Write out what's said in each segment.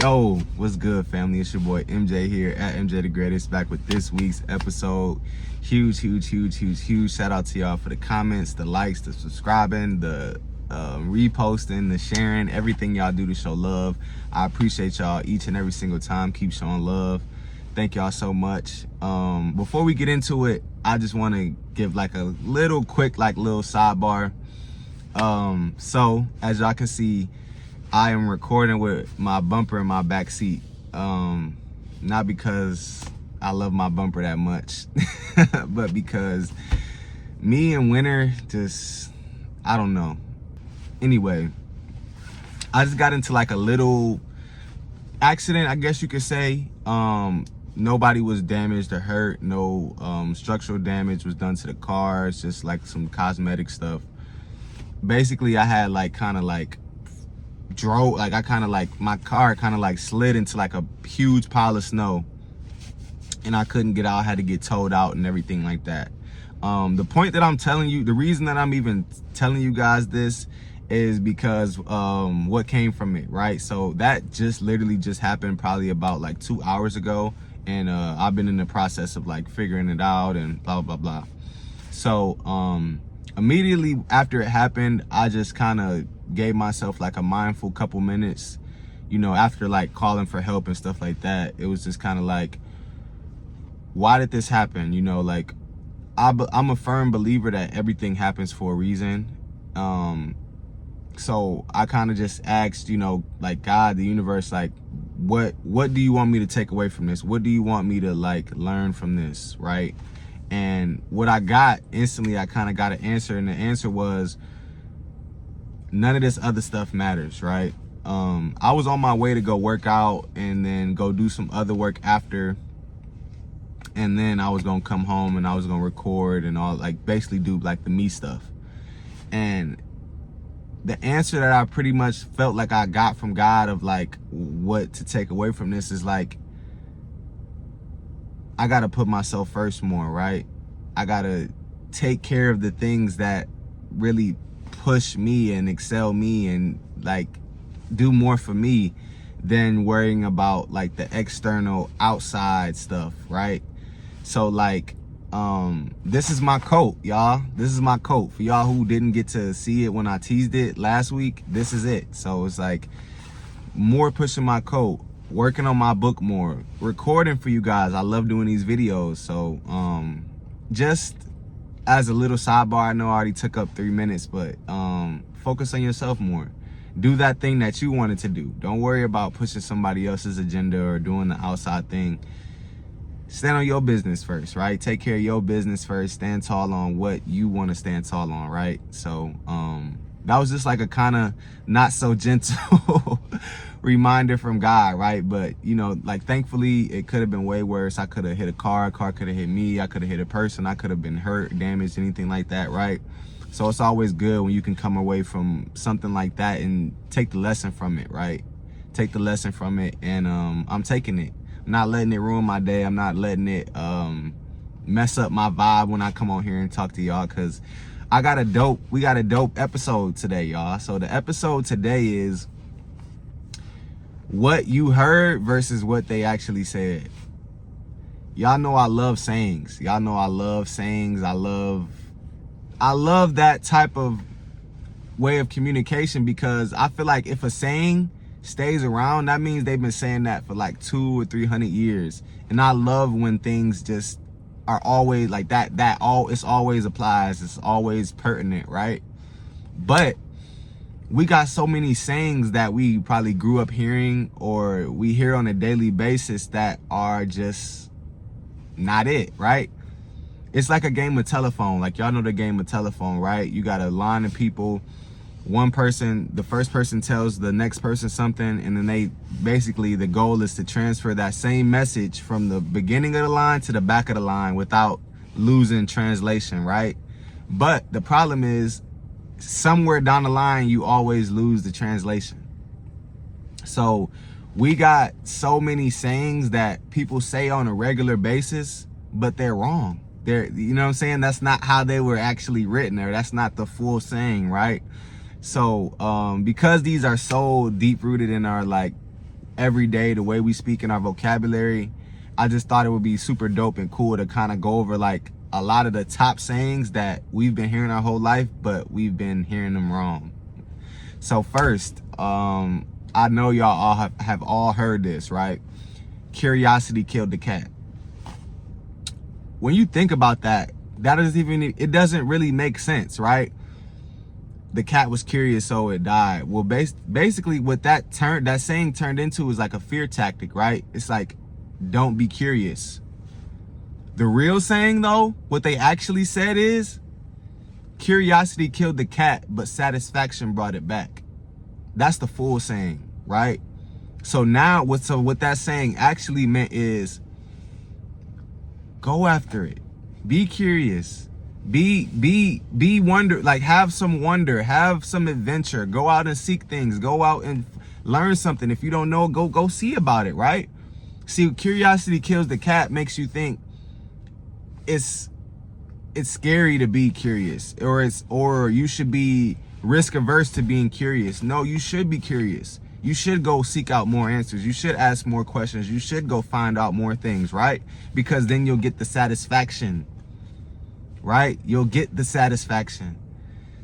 Yo, what's good, family? It's your boy MJ here at MJ the Greatest, back with this week's episode. Huge shout out to y'all for the comments, the likes, the subscribing, the reposting, the sharing, everything y'all do to show love. I appreciate y'all each and every single time. Keep showing love. Thank y'all so much. Before we get into it, I just want to give like a little quick little sidebar. So as y'all can see, I am recording with my bumper in my back seat. Not because I love my bumper that much, but because me and Winter just, I don't know. Anyway, I just got into like a little accident, I guess you could say. Nobody was damaged or hurt. No structural damage was done to the car. It's just like some cosmetic stuff. Basically, I had my car kind of slid into like a huge pile of snow, and I couldn't get out. I had to get towed out and everything like that. The point that I'm telling you, the reason that I'm even telling you guys this is because what came from it, right? So that just literally just happened probably about like 2 hours ago, and I've been in the process of like figuring it out and blah blah blah. So immediately after it happened, I just kind of gave myself like a mindful couple minutes, after like calling for help and stuff like that. It was just kind of like, why did this happen? Like I'm a firm believer that everything happens for a reason. So I kind of just asked, like God, the universe, like what do you want me to take away from this? What do you want me to like learn from this, right? And what I got instantly, I kind of got an answer, and the answer was, none of this other stuff matters, right? I was on my way to go work out and then go do some other work after, and then I was gonna come home and I was gonna record and all, like basically do like the me stuff. And the answer that I pretty much felt like I got from God of like what to take away from this is like, I gotta put myself first more, right? I gotta take care of the things that really push me and excel me and like do more for me than worrying about like the external outside stuff, right? So like this is my coat, y'all. This is my coat. For y'all who didn't get to see it when I teased it last week, this is it. So it's like more pushing my coat, working on my book more, recording for you guys. I love doing these videos. So just as a little sidebar, I know I already took up 3 minutes, but focus on yourself more. Do that thing that you wanted to do. Don't worry about pushing somebody else's agenda or doing the outside thing. Stand on your business first, right? Take care of your business first. Stand tall on what you want to stand tall on, right? So that was just like a kind of not so gentle reminder from God, right? But like thankfully it could have been way worse. I could have hit a car could have hit me, I could have hit a person, I could have been hurt, damaged, anything like that, right? So it's always good when you can come away from something like that and take the lesson from it, right? Take the lesson from it, and I'm taking it. I'm not letting it ruin my day. I'm not letting it mess up my vibe when I come on here and talk to y'all, because we got a dope episode today, y'all. So the episode today is what you heard versus what they actually said. Y'all know I love sayings. Y'all know I love sayings. I love that type of way of communication, because I feel like if a saying stays around, that means they've been saying that for like 200 or 300 years. And I love when things just are always like that. It's always applies. It's always pertinent, right? But we got so many sayings that we probably grew up hearing or we hear on a daily basis that are just not it, right? It's like a game of telephone. Like, y'all know the game of telephone, right? You got a line of people. The first person tells the next person something, and then the goal is to transfer that same message from the beginning of the line to the back of the line without losing translation, right? But the problem is, somewhere down the line, you always lose the translation. So we got so many sayings that people say on a regular basis, but they're wrong. You know what I'm saying? That's not how they were actually written, or that's not the full saying, right? So because these are so deep rooted in our like every day, the way we speak in our vocabulary, I just thought it would be super dope and cool to kind of go over like a lot of the top sayings that we've been hearing our whole life, but we've been hearing them wrong. So first, I know y'all all have all heard this, right? Curiosity killed the cat. When you think about that, it doesn't really make sense, right? The cat was curious, so it died. Well, basically what that saying turned into is like a fear tactic, right? It's like, don't be curious. The real saying though, what they actually said is, curiosity killed the cat, but satisfaction brought it back. That's the full saying, right? So now what that saying actually meant is, go after it. Be curious. Be wonder, like have some wonder, have some adventure, go out and seek things, go out and learn something. If you don't know, go see about it, right? See, curiosity kills the cat makes you think it's scary to be curious, or you should be risk averse to being curious. No, you should be curious. You should go seek out more answers. You should ask more questions. You should go find out more things, right? Because then you'll get the satisfaction, right? You'll get the satisfaction.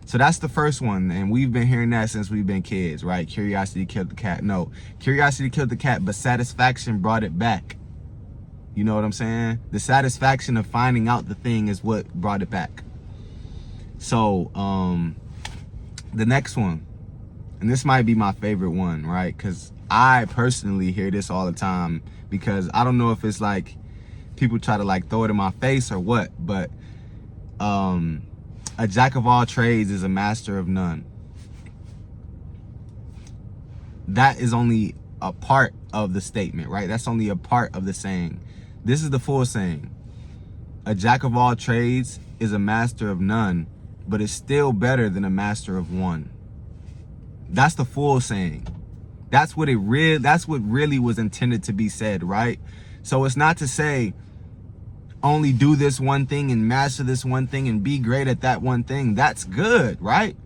So that's the first one. And we've been hearing that since we've been kids, right? Curiosity killed the cat. No, curiosity killed the cat, but satisfaction brought it back. You know what I'm saying? The satisfaction of finding out the thing is what brought it back. So, the next one, and this might be my favorite one, right? Because I personally hear this all the time, because I don't know if it's like people try to like throw it in my face or what, but a jack of all trades is a master of none. That is only a part of the statement, right? That's only a part of the saying. This is the full saying. A jack of all trades is a master of none, but it's still better than a master of one. That's the full saying. That's what really was intended to be said, right? So it's not to say only do this one thing and master this one thing and be great at that one thing. That's good, right?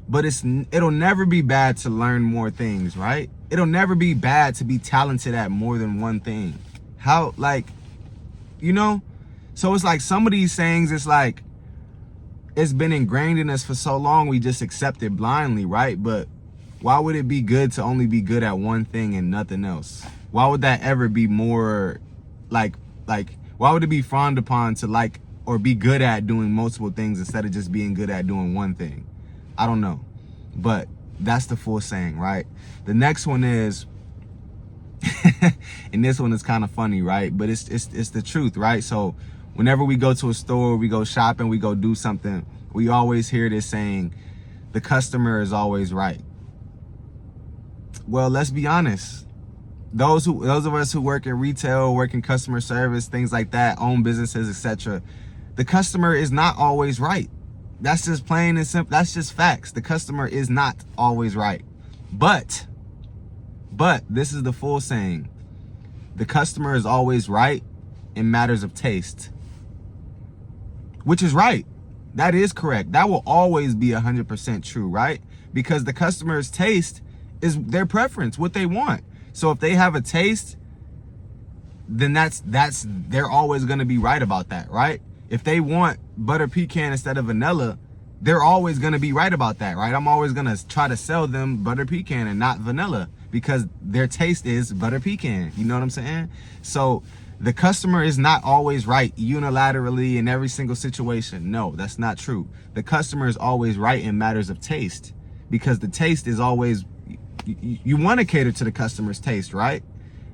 But it'll never be bad to learn more things, right? It'll never be bad to be talented at more than one thing. How, like, you know? So it's like some of these sayings, it's like, it's been ingrained in us for so long, we just accept it blindly, right? But why would it be good to only be good at one thing and nothing else? Why would that ever be more, like, why would it be frowned upon to like, or be good at doing multiple things instead of just being good at doing one thing? I don't know. But that's the full saying, right? The next one is, and this one is kind of funny, right? But it's the truth, right? So whenever we go to a store, we go shopping, we go do something, we always hear this saying, the customer is always right. Well, let's be honest. Those of us who work in retail, work in customer service, things like that, own businesses, etc., the customer is not always right. That's just plain and simple. That's just facts. The customer is not always right. But this is the full saying. The customer is always right in matters of taste. Which is right. That is correct. That will always be 100% true, right? Because the customer's taste is their preference, what they want. So if they have a taste, then they're always going to be right about that, right? If they want butter pecan instead of vanilla, they're always going to be right about that, right? I'm always going to try to sell them butter pecan and not vanilla because their taste is butter pecan. You know what I'm saying? So the customer is not always right unilaterally in every single situation. No, that's not true. The customer is always right in matters of taste, because the taste is always, you want to cater to the customer's taste, right?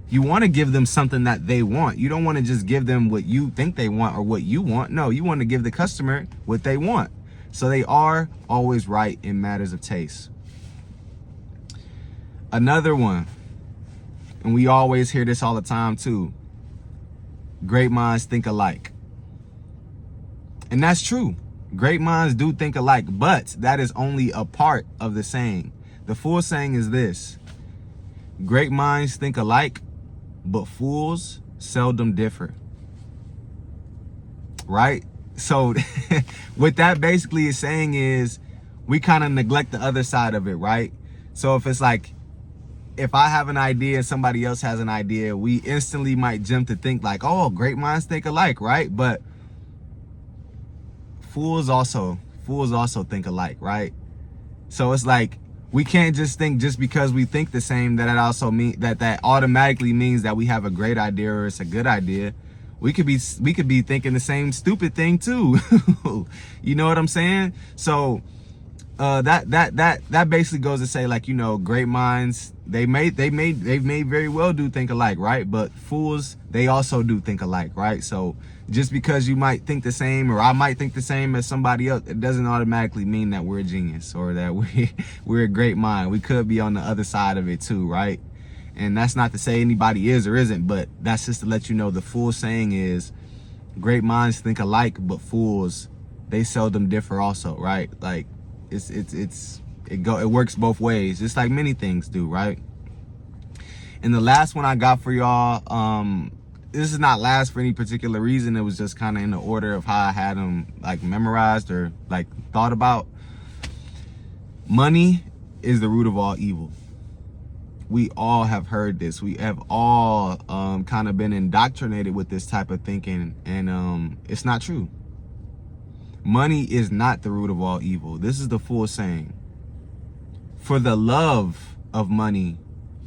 You want to give them something that they want. You don't want to just give them what you think they want or what you want. No, you want to give the customer what they want. So they are always right in matters of taste. Another one, and we always hear this all the time too, great minds think alike. And that's true. Great minds do think alike, but that is only a part of the saying. The full saying is this: great minds think alike, but fools seldom differ. Right? So what that basically is saying is we kind of neglect the other side of it, right? So if it's like if I have an idea and somebody else has an idea, we instantly might jump to think like, oh, great minds think alike, right? But fools also think alike, right? So it's like, we can't just think just because we think the same that it also mean that automatically means that we have a great idea or it's a good idea. We could be thinking the same stupid thing too. You know what I'm saying? So that basically goes to say, like, you know, great minds, they may very well do think alike, right? But fools, they also do think alike, right? So just because you might think the same, or I might think the same as somebody else, it doesn't automatically mean that we're a genius or that we're a great mind. We could be on the other side of it too, right? And that's not to say anybody is or isn't, but that's just to let you know the full saying is, great minds think alike, but fools, they seldom differ also, right? Like, it works both ways, just like many things do, right? And the last one I got for y'all, this is not last for any particular reason. It was just kind of in the order of how I had them like memorized or like thought about. Money is the root of all evil. We all have heard this. We have all kind of been indoctrinated with this type of thinking, and it's not true. Money is not the root of all evil. This is the full saying. For the love of money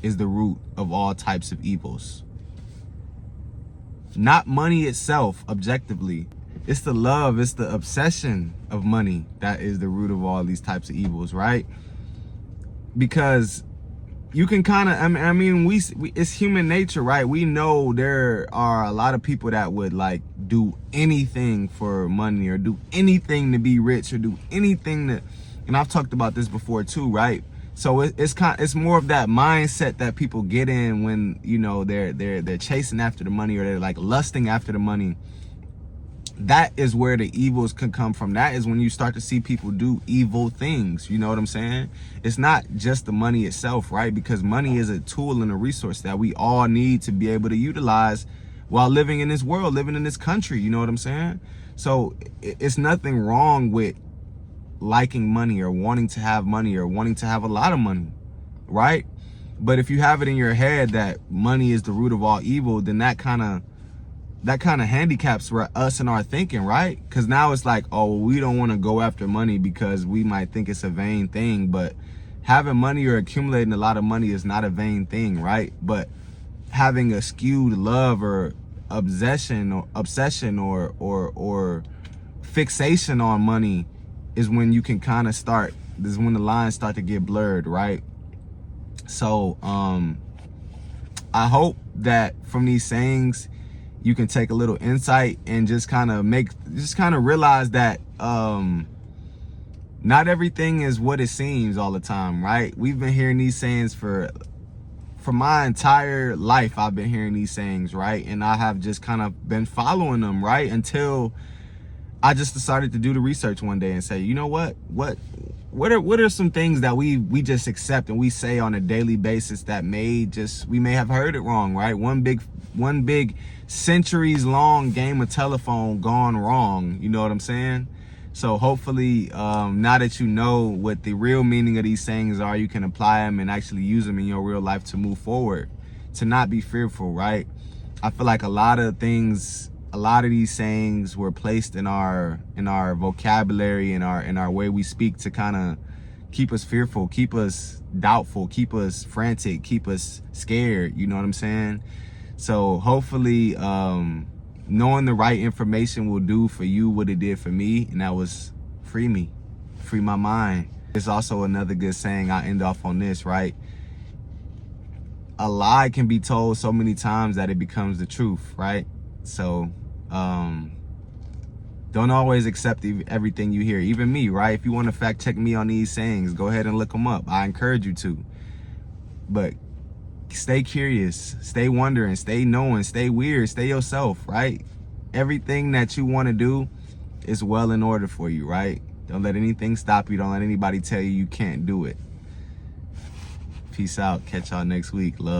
is the root of all types of evils. Not money itself, objectively. It's the love, it's the obsession of money that is the root of all these types of evils, right? Because you can kind of, I mean, we it's human nature, right? We know there are a lot of people that would like do anything for money, or do anything to be rich, or do anything to, and I've talked about this before too, right? So it's more of that mindset that people get in when, you know, they're chasing after the money, or they're like lusting after the money. That is where the evils can come from. That is when you start to see people do evil things. You know what I'm saying? It's not just the money itself, right? Because money is a tool and a resource that we all need to be able to utilize while living in this world, living in this country. You know what I'm saying? So it's nothing wrong with liking money, or wanting to have money, or wanting to have a lot of money, right? But if you have it in your head that money is the root of all evil, then that kind of handicaps us in our thinking, right? Because now it's like, oh, well, we don't want to go after money because we might think it's a vain thing. But having money or accumulating a lot of money is not a vain thing, right? But having a skewed love or obsession or fixation on money is when you can kind of start, this is when the lines start to get blurred, right? So I hope that from these sayings you can take a little insight and just kind of realize that not everything is what it seems all the time, right? We've been hearing these sayings for my entire life. I've been hearing these sayings, right? And I have just kind of been following them, right? Until I just decided to do the research one day and say, you know what are some things that we just accept and we say on a daily basis that we may have heard it wrong, right? One big centuries long game of telephone gone wrong. You know what I'm saying? So hopefully, now that you know what the real meaning of these sayings are, you can apply them and actually use them in your real life to move forward, to not be fearful, right? I feel like a lot of these sayings were placed in our vocabulary, in our way we speak, to kind of keep us fearful, keep us doubtful, keep us frantic, keep us scared. You know what I'm saying? So hopefully, knowing the right information will do for you what it did for me, and that was free me, free my mind. It's also another good saying. I end off on this, right? A lie can be told so many times that it becomes the truth, right? So don't always accept everything you hear, even me, right? If you want to fact check me on these sayings, go ahead and look them up. I encourage you to. But stay curious, stay wondering, stay knowing, stay weird, stay yourself, right? Everything that you want to do is well in order for you, right? Don't let anything stop you. Don't let anybody tell you you can't do it. Peace out. Catch y'all next week. Love.